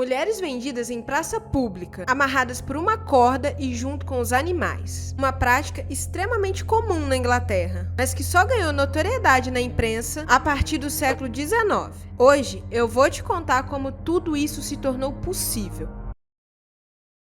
mulheres vendidas em praça pública, amarradas por uma corda e junto com os animais. Uma prática extremamente comum na Inglaterra, mas que só ganhou notoriedade na imprensa a partir do século XIX. Hoje, eu vou te contar como tudo isso se tornou possível.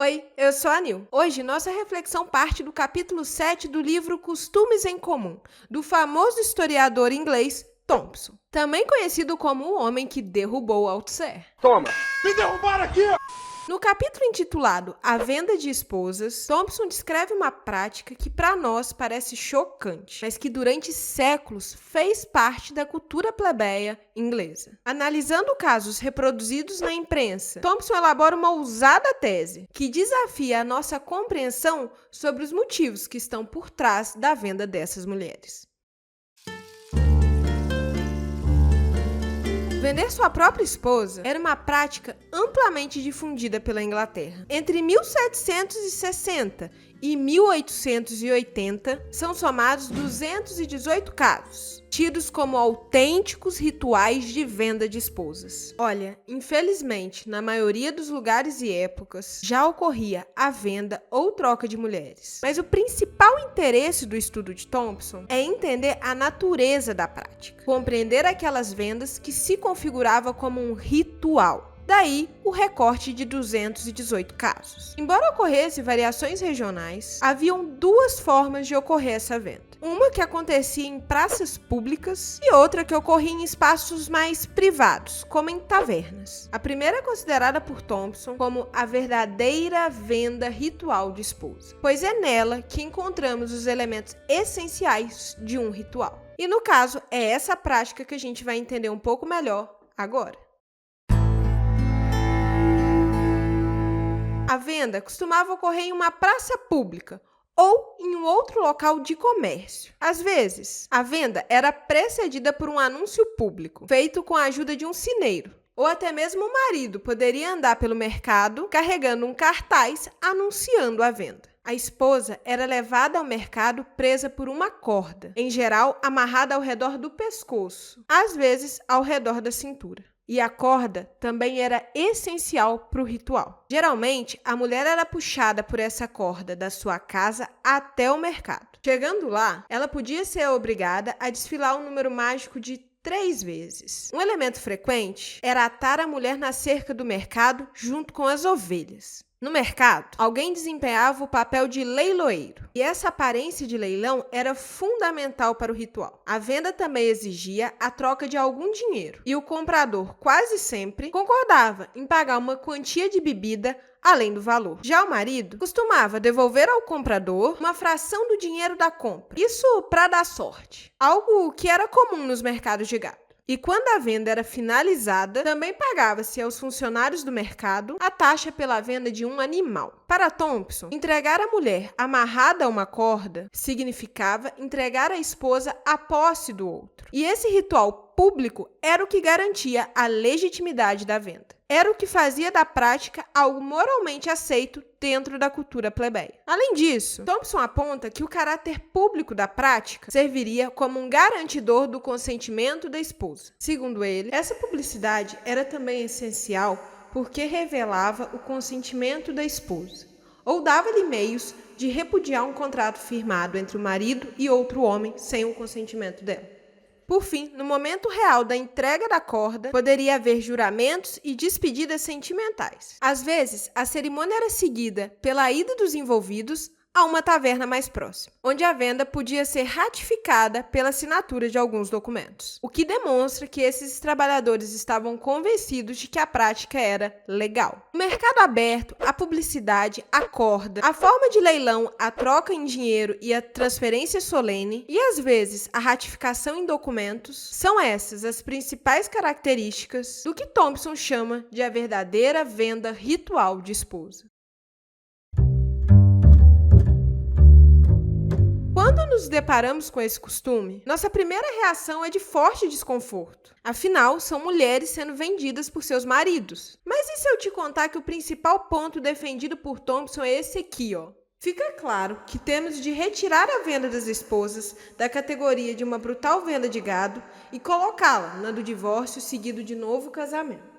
Oi, eu sou a Nil. Hoje, nossa reflexão parte do capítulo 7 do livro Costumes em Comum, do famoso historiador inglês Thompson, também conhecido como o homem que derrubou Althusser. Toma! Me derrubaram aqui! No capítulo intitulado A Venda de Esposas, Thompson descreve uma prática que para nós parece chocante, mas que durante séculos fez parte da cultura plebeia inglesa. Analisando casos reproduzidos na imprensa, Thompson elabora uma ousada tese que desafia a nossa compreensão sobre os motivos que estão por trás da venda dessas mulheres. Vender sua própria esposa era uma prática amplamente difundida pela Inglaterra. Entre 1760 e 1880, são somados 218 casos, tidos como autênticos rituais de venda de esposas. Olha, infelizmente, na maioria dos lugares e épocas, já ocorria a venda ou troca de mulheres. Mas o principal interesse do estudo de Thompson é entender a natureza da prática, compreender aquelas vendas que se configuravam como um ritual. Daí, o recorte de 218 casos. Embora ocorressem variações regionais, haviam duas formas de ocorrer essa venda. Uma que acontecia em praças públicas e outra que ocorria em espaços mais privados, como em tavernas. A primeira é considerada por Thompson como a verdadeira venda ritual de esposa, pois é nela que encontramos os elementos essenciais de um ritual. E no caso, é essa prática que a gente vai entender um pouco melhor agora. A venda costumava ocorrer em uma praça pública ou em um outro local de comércio. Às vezes, a venda era precedida por um anúncio público, feito com a ajuda de um sineiro. Ou até mesmo o marido poderia andar pelo mercado carregando um cartaz anunciando a venda. A esposa era levada ao mercado presa por uma corda, em geral amarrada ao redor do pescoço, às vezes ao redor da cintura. E a corda também era essencial para o ritual. Geralmente, a mulher era puxada por essa corda da sua casa até o mercado. Chegando lá, ela podia ser obrigada a desfilar um número mágico de 3 vezes. Um elemento frequente era atar a mulher na cerca do mercado junto com as ovelhas. No mercado, alguém desempenhava o papel de leiloeiro, e essa aparência de leilão era fundamental para o ritual. A venda também exigia a troca de algum dinheiro, e o comprador quase sempre concordava em pagar uma quantia de bebida além do valor. Já o marido costumava devolver ao comprador uma fração do dinheiro da compra, isso para dar sorte, algo que era comum nos mercados de gado. E quando a venda era finalizada, também pagava-se aos funcionários do mercado a taxa pela venda de um animal. Para Thompson, entregar a mulher amarrada a uma corda significava entregar a esposa à posse do outro. E esse ritual público era o que garantia a legitimidade da venda. Era o que fazia da prática algo moralmente aceito dentro da cultura plebeia. Além disso, Thompson aponta que o caráter público da prática serviria como um garantidor do consentimento da esposa. Segundo ele, essa publicidade era também essencial porque revelava o consentimento da esposa, ou dava-lhe meios de repudiar um contrato firmado entre o marido e outro homem sem o consentimento dela. Por fim, no momento real da entrega da corda, poderia haver juramentos e despedidas sentimentais. Às vezes, a cerimônia era seguida pela ida dos envolvidos a uma taverna mais próxima, onde a venda podia ser ratificada pela assinatura de alguns documentos, o que demonstra que esses trabalhadores estavam convencidos de que a prática era legal. O mercado aberto, a publicidade, a corda, a forma de leilão, a troca em dinheiro e a transferência solene, e às vezes a ratificação em documentos, são essas as principais características do que Thompson chama de a verdadeira venda ritual de esposa. Quando nos deparamos com esse costume, nossa primeira reação é de forte desconforto. Afinal, são mulheres sendo vendidas por seus maridos. Mas e se eu te contar que o principal ponto defendido por Thompson é esse aqui, ó? Fica claro que temos de retirar a venda das esposas da categoria de uma brutal venda de gado e colocá-la na do divórcio seguido de novo casamento.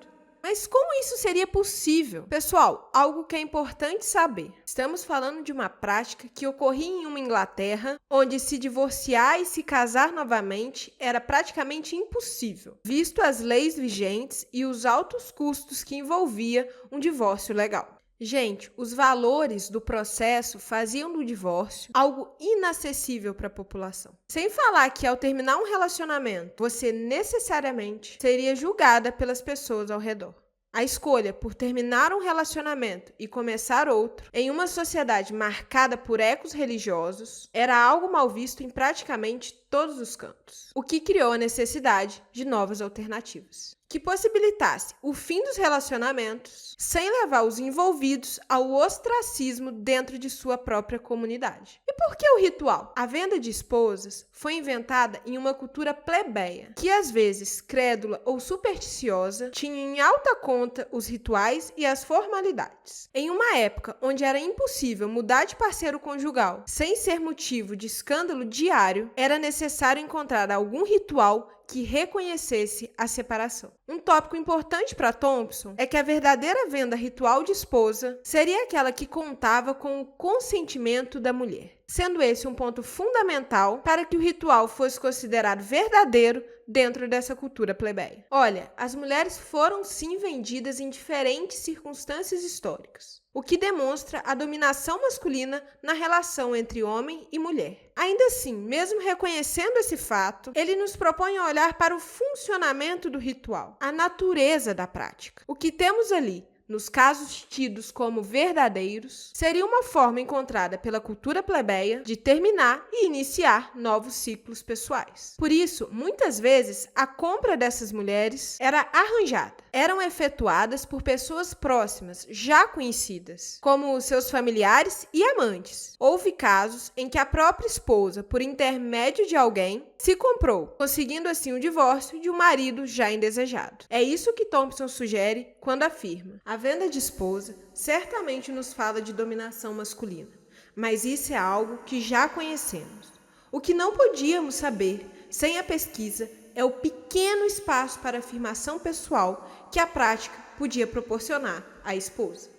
Mas como isso seria possível? Pessoal, algo que é importante saber. Estamos falando de uma prática que ocorria em uma Inglaterra, onde se divorciar e se casar novamente era praticamente impossível, visto as leis vigentes e os altos custos que envolvia um divórcio legal. Gente, os valores do processo faziam do divórcio algo inacessível para a população. Sem falar que ao terminar um relacionamento, você necessariamente seria julgada pelas pessoas ao redor. A escolha por terminar um relacionamento e começar outro, em uma sociedade marcada por ecos religiosos, era algo mal visto em praticamente todos os cantos, o que criou a necessidade de novas alternativas, que possibilitasse o fim dos relacionamentos sem levar os envolvidos ao ostracismo dentro de sua própria comunidade. E por que o ritual? A venda de esposas foi inventada em uma cultura plebeia, que às vezes, crédula ou supersticiosa, tinha em alta conta os rituais e as formalidades. Em uma época onde era impossível mudar de parceiro conjugal sem ser motivo de escândalo diário, era necessário encontrar algum ritual que reconhecesse a separação. Um tópico importante para Thompson é que a verdadeira venda ritual de esposa seria aquela que contava com o consentimento da mulher, sendo esse um ponto fundamental para que o ritual fosse considerado verdadeiro dentro dessa cultura plebeia. Olha, as mulheres foram sim vendidas em diferentes circunstâncias históricas, o que demonstra a dominação masculina na relação entre homem e mulher. Ainda assim, mesmo reconhecendo esse fato, ele nos propõe olhar para o funcionamento do ritual, a natureza da prática. O que temos ali, nos casos tidos como verdadeiros, seria uma forma encontrada pela cultura plebeia de terminar e iniciar novos ciclos pessoais. Por isso, muitas vezes, a compra dessas mulheres era arranjada. Eram efetuadas por pessoas próximas, já conhecidas, como seus familiares e amantes. Houve casos em que a própria esposa, por intermédio de alguém, se comprou, conseguindo assim o divórcio de um marido já indesejado. É isso que Thompson sugere quando afirma: a venda de esposa certamente nos fala de dominação masculina, mas isso é algo que já conhecemos. O que não podíamos saber sem a pesquisa é o pequeno espaço para afirmação pessoal que a prática podia proporcionar à esposa.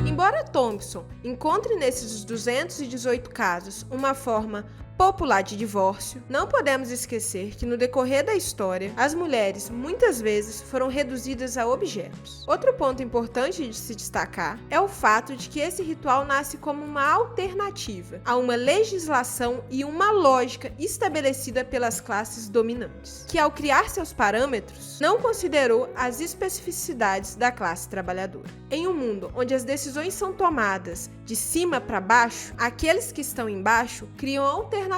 Embora Thompson encontre nesses 218 casos uma forma popular de divórcio, não podemos esquecer que no decorrer da história, as mulheres muitas vezes foram reduzidas a objetos. Outro ponto importante de se destacar é o fato de que esse ritual nasce como uma alternativa a uma legislação e uma lógica estabelecida pelas classes dominantes, que ao criar seus parâmetros, não considerou as especificidades da classe trabalhadora. Em um mundo onde as decisões são tomadas de cima para baixo, aqueles que estão embaixo criam alternativas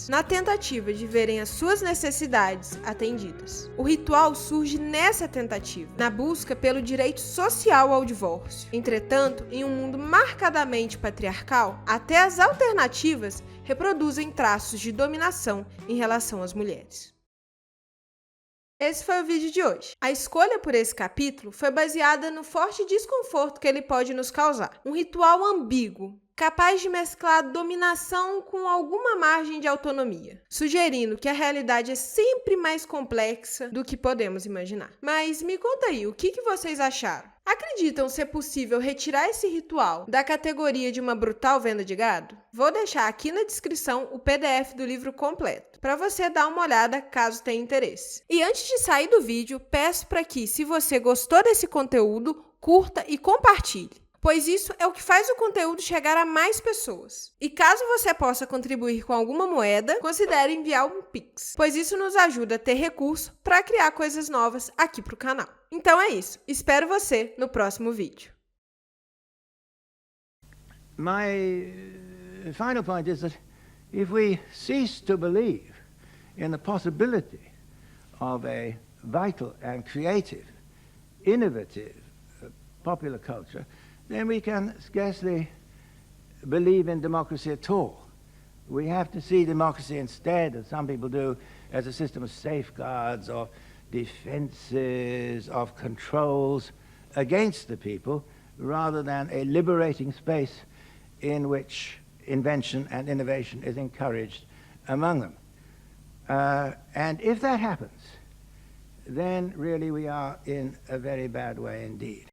na tentativa de verem as suas necessidades atendidas. O ritual surge nessa tentativa, na busca pelo direito social ao divórcio. Entretanto, em um mundo marcadamente patriarcal, até as alternativas reproduzem traços de dominação em relação às mulheres. Esse foi o vídeo de hoje. A escolha por esse capítulo foi baseada no forte desconforto que ele pode nos causar. Um ritual ambíguo, capaz de mesclar dominação com alguma margem de autonomia, sugerindo que a realidade é sempre mais complexa do que podemos imaginar. Mas me conta aí, o que vocês acharam? Acreditam ser possível retirar esse ritual da categoria de uma brutal venda de gado? Vou deixar aqui na descrição o PDF do livro completo, para você dar uma olhada caso tenha interesse. E antes de sair do vídeo, peço para que, se você gostou desse conteúdo, curta e compartilhe, pois isso é o que faz o conteúdo chegar a mais pessoas. E caso você possa contribuir com alguma moeda, considere enviar um Pix, pois isso nos ajuda a ter recurso para criar coisas novas aqui para o canal. Então é isso, espero você no próximo vídeo. My final point is that if we cease to believe in the possibility of a vital and creative, innovative popular culture, then we can scarcely believe in democracy at all. We have to see democracy instead, as some people do, as a system of safeguards, of defenses, of controls against the people, rather than a liberating space in which invention and innovation is encouraged among them. And if that happens, then really we are in a very bad way indeed.